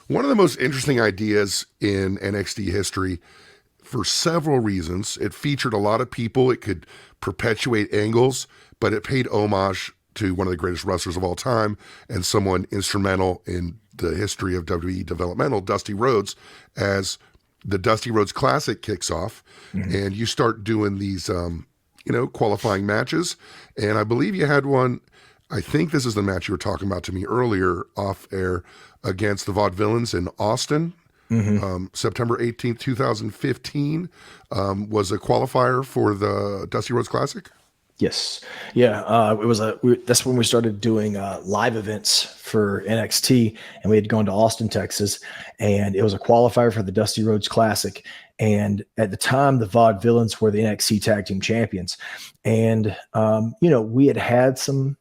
One of the most interesting ideas in NXT history for several reasons. It featured a lot of people. It could perpetuate angles, but it paid homage to one of the greatest wrestlers of all time and someone instrumental in the history of WWE developmental, Dusty Rhodes, as the Dusty Rhodes Classic kicks off, and you start doing these, qualifying matches. And I believe you had one. I think this is the match you were talking about to me earlier off air against the Vaudevillains in Austin. September 18th, 2015, was a qualifier for the Dusty Rhodes Classic. Yes. Yeah. It was that's when we started doing live events for NXT, and we had gone to Austin, Texas, and it was a qualifier for the Dusty Rhodes Classic. And at the time, the Vaudevillains were the NXT Tag Team Champions. And, we had some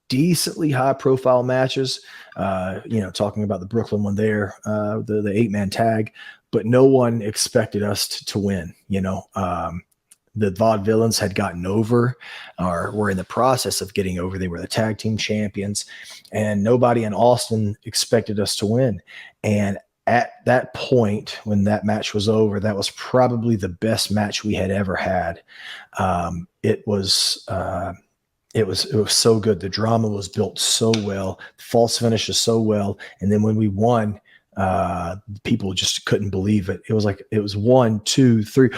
decently high profile matches, talking about the Brooklyn one there, the 8-man tag, but no one expected us to win, the Vaudevillains had gotten over or were in the process of getting over. They were the tag team champions, and nobody in Austin expected us to win. And at that point, when that match was over, that was probably the best match we had ever had. It was so good. The drama was built so well, false finishes so well. And then when we won, people just couldn't believe it. It was 1, 2, 3.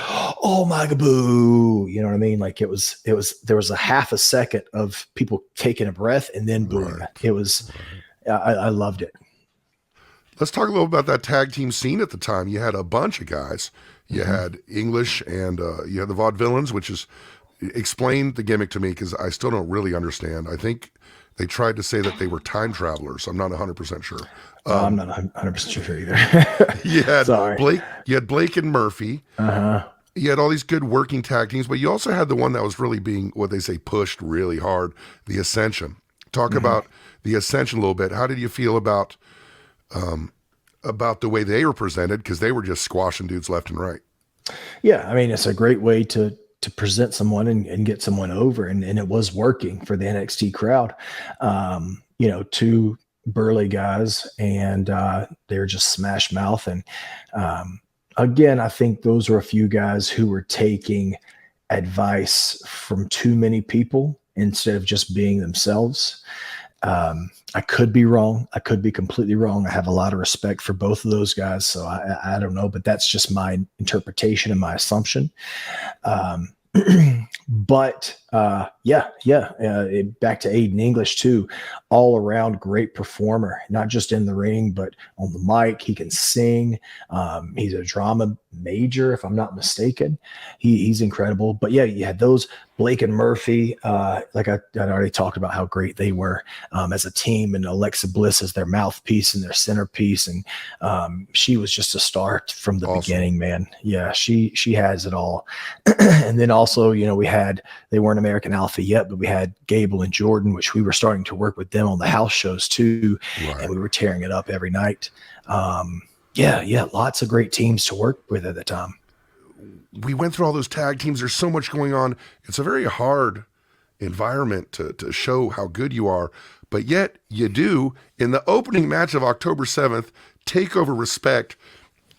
Oh my boo. You know what I mean? Like there was a half a second of people taking a breath and then boom. Right. It was, I loved it. Let's talk a little about that tag team scene at the time. You had a bunch of guys. You had English and you had the Vaudevillains, which is, explain the gimmick to me because I still don't really understand. I think they tried to say that they were time travelers. I'm not 100% sure. I'm not 100% sure either. You had Blake and Murphy. You had all these good working tag teams, but you also had the one that was really being, what they say, pushed really hard, the Ascension. Talk about the Ascension a little bit. How did you feel about the way they were presented? Because they were just squashing dudes left and right. Yeah, I mean, it's a great way to present someone and get someone over, and it was working for the NXT crowd. Two burly guys, and they're just smash mouth. And again, I think those were a few guys who were taking advice from too many people instead of just being themselves. I could be wrong. I could be completely wrong. I have a lot of respect for both of those guys. So I don't know, but that's just my interpretation and my assumption. But back to Aiden English too, all around great performer, not just in the ring, but on the mic. He can sing. He's a drama major, if I'm not mistaken. He's incredible. But yeah, you had those Blake and Murphy. Like I'd already talked about how great they were as a team, and Alexa Bliss as their mouthpiece and their centerpiece. And she was just a star from the beginning, man. Yeah, she has it all. And then also, they weren't American Alpha yet, but we had Gable and Jordan, which we were starting to work with them on the house shows too. Right. And we were tearing it up every night. Lots of great teams to work with at the time. We went through all those tag teams. There's so much going on. It's a very hard environment to show how good you are, but yet you do. In the opening match of October 7th, Takeover Respect,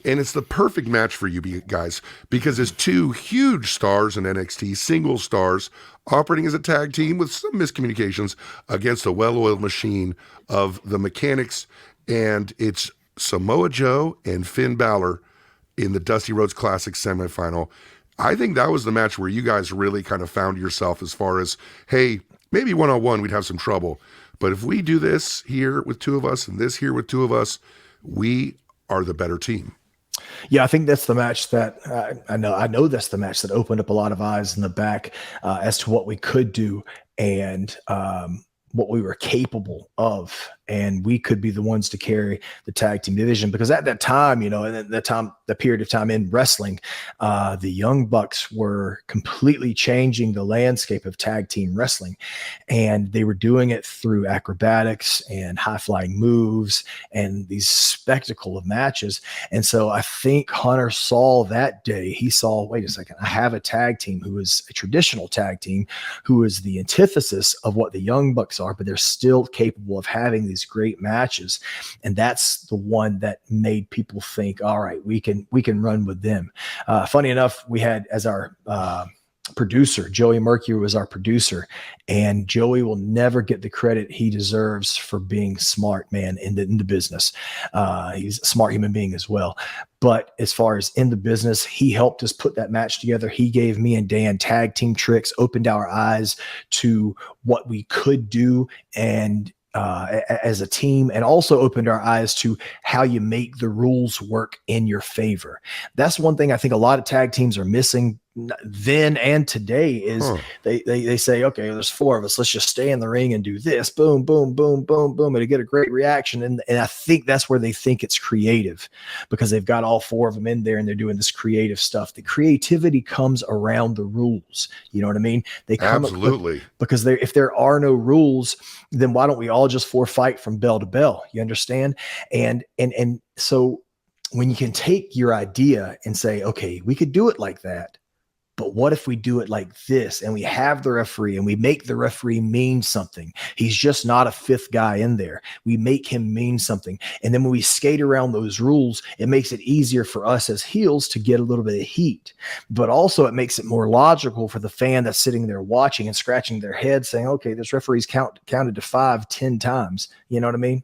and it's the perfect match for you guys because it's two huge stars in NXT, single stars, operating as a tag team with some miscommunications against a well-oiled machine of the Mechanics, and it's Samoa Joe and Finn Balor in the Dusty Rhodes Classic semifinal. I think that was the match where you guys really kind of found yourself as far as, hey, maybe one-on-one we'd have some trouble, but if we do this here with two of us and this here with two of us, we are the better team. Yeah, I think that's the match that I know that's the match that opened up a lot of eyes in the back as to what we could do and what we were capable of. And we could be the ones to carry the tag team division, because at that time, the period of time in wrestling, the Young Bucks were completely changing the landscape of tag team wrestling. And they were doing it through acrobatics and high flying moves and these spectacle of matches. And so I think Hunter saw that day, he saw, wait a second, I have a tag team who is a traditional tag team, who is the antithesis of what the Young Bucks are, but they're still capable of having these these great matches. And that's the one that made people think, all right, we can run with them. Funny enough, we had as our producer, Joey Mercury was our producer, and Joey will never get the credit he deserves for being smart, man, in the business. He's a smart human being as well. But as far as in the business, he helped us put that match together. He gave me and Dan tag team tricks, opened our eyes to what we could do and as a team, and also opened our eyes to how you make the rules work in your favor. That's one thing I think a lot of tag teams are missing then and today is they say, okay, there's 4 of us. Let's just stay in the ring and do this. Boom, boom, boom, boom, boom. And get a great reaction. And I think that's where they think it's creative because they've got all 4 of them in there and they're doing this creative stuff. The creativity comes around the rules. You know what I mean? They come absolutely because if there are no rules, then why don't we all just fight from bell to bell? You understand? And so when you can take your idea and say, okay, we could do it like that. But what if we do it like this and we have the referee and we make the referee mean something? He's just not a 5th guy in there. We make him mean something. And then when we skate around those rules, it makes it easier for us as heels to get a little bit of heat. But also it makes it more logical for the fan that's sitting there watching and scratching their head saying, okay, this referee's counted to 5, 10 times. You know what I mean?